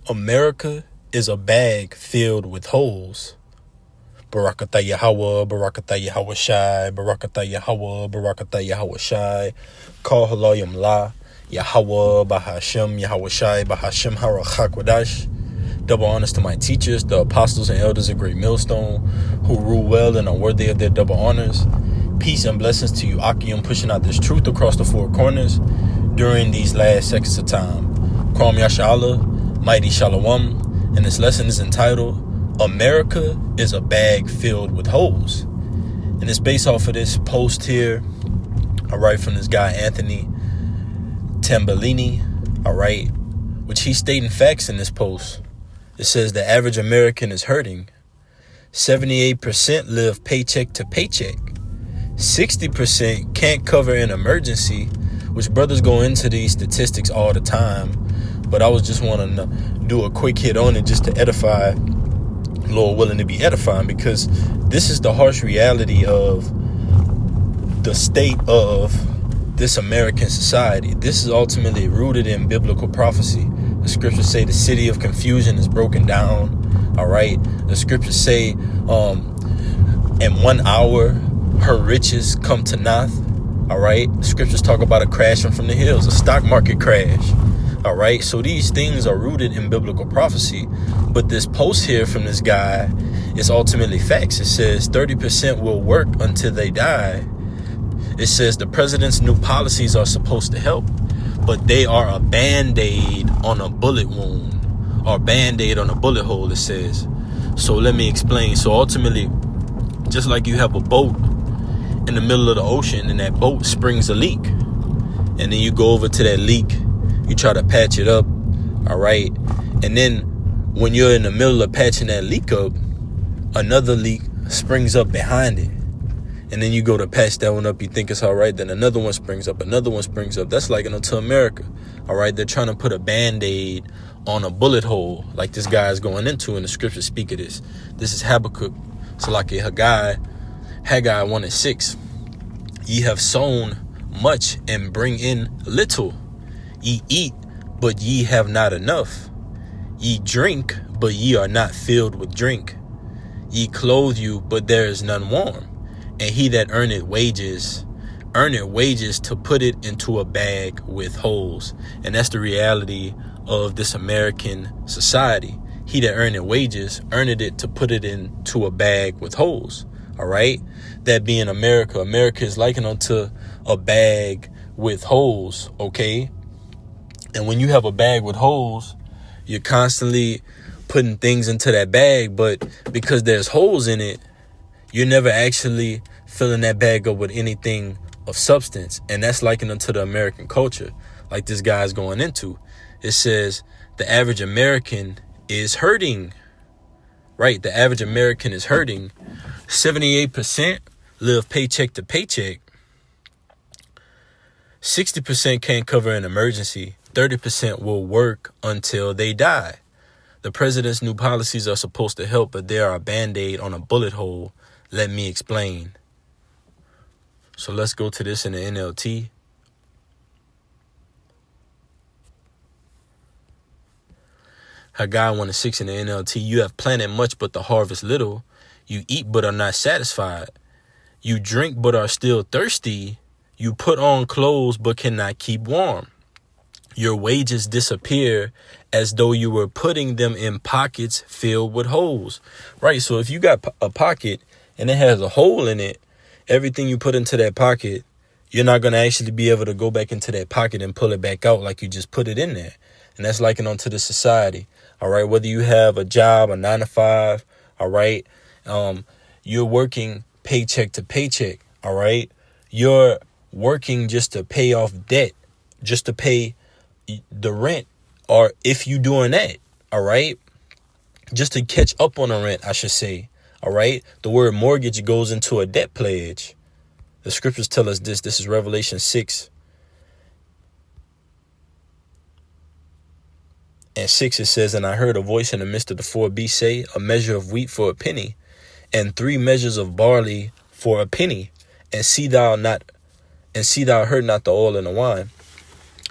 America is a bag filled with holes. Barakatah Yahweh, Barakatah Yahweh Shai, Barakatah Yahweh, Barakatah Yahweh Shai, Call Halayim La, Yahweh, Bahashem, Yahweh Shai, Bahashem Harachakwadash. Double honors to my teachers, the apostles and elders of Great Millstone, who rule well and are worthy of their double honors. Peace and blessings to you, Akim, pushing out this truth across the four corners during these last seconds of time. Kwam Yashala, Mighty Shalom, and this lesson is entitled, America is a bag filled with holes. And it's based off of this post here, all right, from this guy, Anthony Tambellini, all right, which he's stating facts in this post. It says the average American is hurting. 78% live paycheck to paycheck. 60% can't cover an emergency, which brothers go into these statistics all the time. But I was just wanting to do a quick hit on it just to edify, Lord willing to be edifying, because this is the harsh reality of the state of this American society. This is ultimately rooted in biblical prophecy. The scriptures say the city of confusion is broken down. All right. The scriptures say, in 1 hour, her riches come to naught. All right. The scriptures talk about a crashing from the hills, a stock market crash. All right. So these things are rooted in biblical prophecy. But this post here from this guy is ultimately facts. It says 30% will work until they die. It says the president's new policies are supposed to help, but they are a band-aid on a bullet wound, or band-aid on a bullet hole, it says. So let me explain. So ultimately, just like you have a boat in the middle of the ocean and that boat springs a leak, and then you go over to that leak, you try to patch it up, all right? And then when you're in the middle of patching that leak up, another leak springs up behind it. And then you go to patch that one up, you think it's all right, then another one springs up, another one springs up. That's like unto America, all right? They're trying to put a Band-Aid on a bullet hole like this guy is going into, and the scriptures speak of this. This is Habakkuk, Salaki Haggai 1:6. Ye have sown much and bring in little. Ye eat, but ye have not enough. Ye drink, but ye are not filled with drink. Ye clothe you, but there is none warm. And he that earneth wages to put it into a bag with holes. And that's the reality of this American society. He that earneth wages, earned it to put it into a bag with holes. All right. That being America. America is likened unto a bag with holes. OK. And when you have a bag with holes, you're constantly putting things into that bag. But because there's holes in it, you're never actually filling that bag up with anything of substance. And that's likened unto the American culture, like this guy's going into. It says the average American is hurting. Right. The average American is hurting. 78% live paycheck to paycheck. 60% can't cover an emergency. 30% will work until they die. The president's new policies are supposed to help, but they are a Band-Aid on a bullet hole. Let me explain. So let's go to this in the NLT. Haggai 1:6 in the NLT. You have planted much, but the harvest little. You eat, but are not satisfied. You drink, but are still thirsty. You put on clothes, but cannot keep warm. Your wages disappear as though you were putting them in pockets filled with holes. Right. So if you got a pocket and it has a hole in it, everything you put into that pocket, you're not going to actually be able to go back into that pocket and pull it back out like you just put it in there. And that's likened onto the society. All right. Whether you have a job, a 9 to 5. All right. You're working paycheck to paycheck. All right. You're working just to pay off debt, just to pay the rent. Or if you doing that. All right. Just to catch up on the rent, I should say. All right. The word mortgage goes into a debt pledge. The scriptures tell us this. This is Revelation 6. And 6, it says, and I heard a voice in the midst of the four beasts say, a measure of wheat for a penny, and 3 measures of barley for a penny, and see thou hurt not the oil and the wine.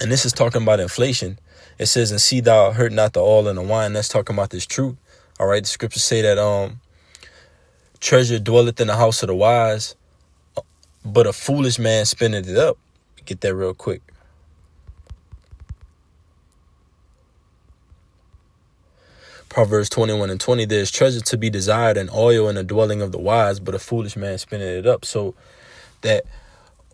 And this is talking about inflation. It says, and see thou hurt not the oil and the wine. That's talking about this truth. All right. The scriptures say that treasure dwelleth in the house of the wise, but a foolish man spendeth it up. Get that real quick. Proverbs 21:20, there's treasure to be desired and oil in the dwelling of the wise, but a foolish man spending it up. So that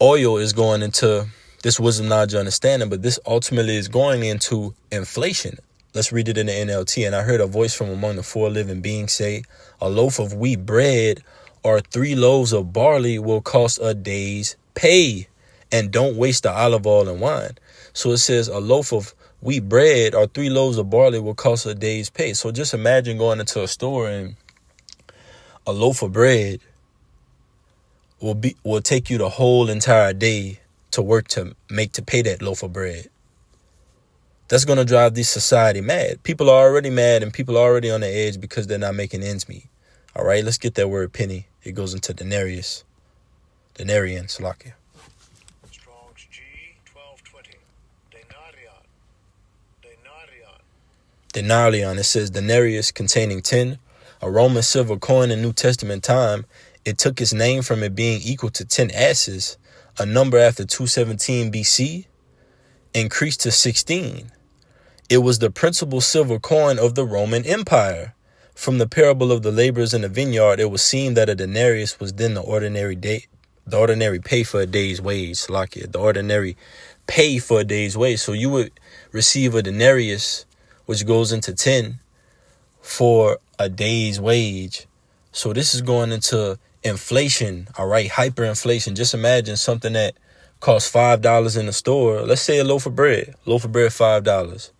oil is going into this wisdom, knowledge, understanding, but this ultimately is going into inflation. Let's read it in the NLT. And I heard a voice from among the four living beings say, a loaf of wheat bread or 3 loaves of barley will cost a day's pay. And don't waste the olive oil and wine. So it says a loaf of wheat bread or 3 loaves of barley will cost a day's pay. So just imagine going into a store and a loaf of bread will take you the whole entire day to work to pay that loaf of bread. That's going to drive this society mad. People are already mad and people are already on the edge because they're not making ends meet. All right, let's get that word penny. It goes into denarius. Denarian, Salakia. Strong's G 1220. Denarion. It says denarius containing 10. A Roman silver coin in New Testament time. It took its name from it being equal to 10 asses, a number after 217 BC, increased to 16. It was the principal silver coin of the Roman Empire. From the parable of the laborers in the vineyard, it was seen that a denarius was then the ordinary pay for a day's wage. The ordinary pay for a day's wage. So you would receive a denarius, which goes into 10 for a day's wage. So this is going into inflation, all right, hyperinflation. Just imagine something that costs $5 in the store. Let's say a loaf of bread, $5.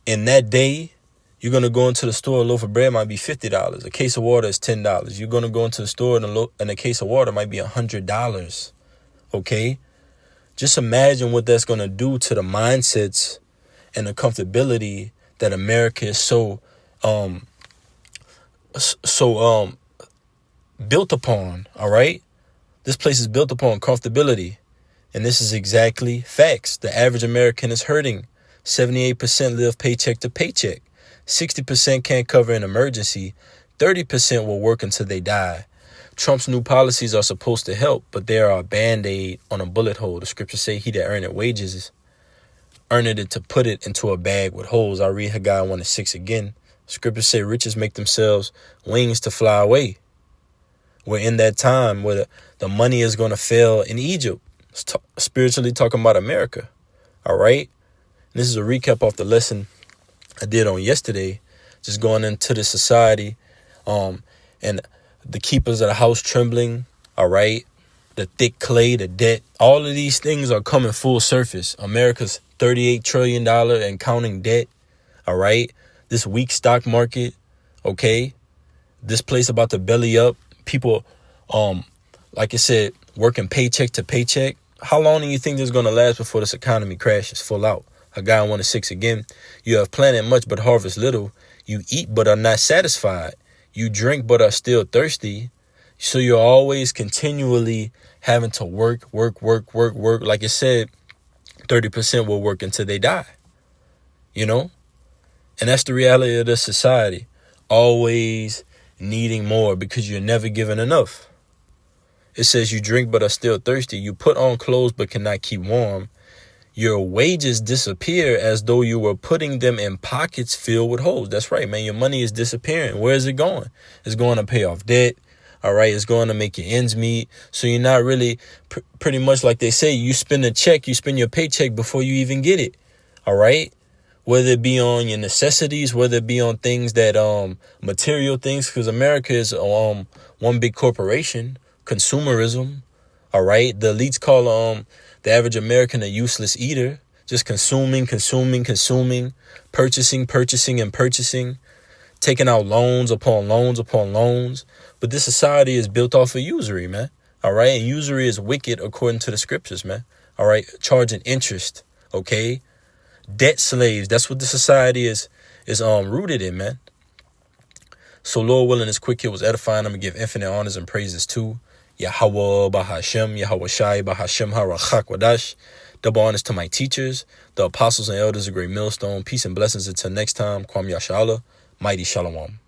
In that day, you're going to go into the store, a loaf of bread might be $50. A case of water is $10. You're going to go into the store and a case of water might be $100. Okay? Just imagine what that's going to do to the mindsets and the comfortability that America is so built upon, all right? This place is built upon comfortability. And this is exactly facts. The average American is hurting. 78% live paycheck to paycheck. 60% can't cover an emergency. 30% will work until they die. Trump's new policies are supposed to help, but they are a band-aid on a bullet hole. The scriptures say he that earneth wages earned it to put it into a bag with holes. I read Haggai 1:6 again. Scriptures say riches make themselves wings to fly away. We're in that time where the money is going to fail in Egypt. Spiritually talking about America. All right. This is a recap off the lesson I did on yesterday. Just going into the society and the keepers of the house trembling. All right. The thick clay, the debt. All of these things are coming full surface. America's $38 trillion and counting debt. All right. This weak stock market. OK, this place about to belly up. People, like I said, working paycheck to paycheck. How long do you think this is going to last before this economy crashes full out? Haggai 1:6 again. You have planted much but harvest little. You eat but are not satisfied. You drink but are still thirsty. So you're always continually having to work. Like I said, 30% will work until they die. You know? And that's the reality of this society. Always needing more because you're never given enough. It says you drink but are still thirsty. You put on clothes but cannot keep warm. Your wages disappear as though you were putting them in pockets filled with holes. That's right, man. Your money is disappearing. Where is it going? It's going to pay off debt. All right. It's going to make your ends meet. So you're not really pretty much like they say, you spend a check, you spend your paycheck before you even get it. All right. Whether it be on your necessities, whether it be on things that material things, because America is one big corporation, consumerism. All right. The elites call the average American a useless eater, just consuming, purchasing, taking out loans upon loans. But this society is built off of usury, man. All right. And usury is wicked according to the scriptures, man. All right. Charging interest. OK. Debt slaves. That's what the society is rooted in, man. So Lord willing, this quick here was edifying. I'm going to give infinite honors and praises to Yahweh Bahashem, Yahweh Shai Bahashem Harachak Wadash. Double honors to my teachers, the apostles and elders of Great Millstone. Peace and blessings until next time. Kwam Yashala. Mighty Shalom.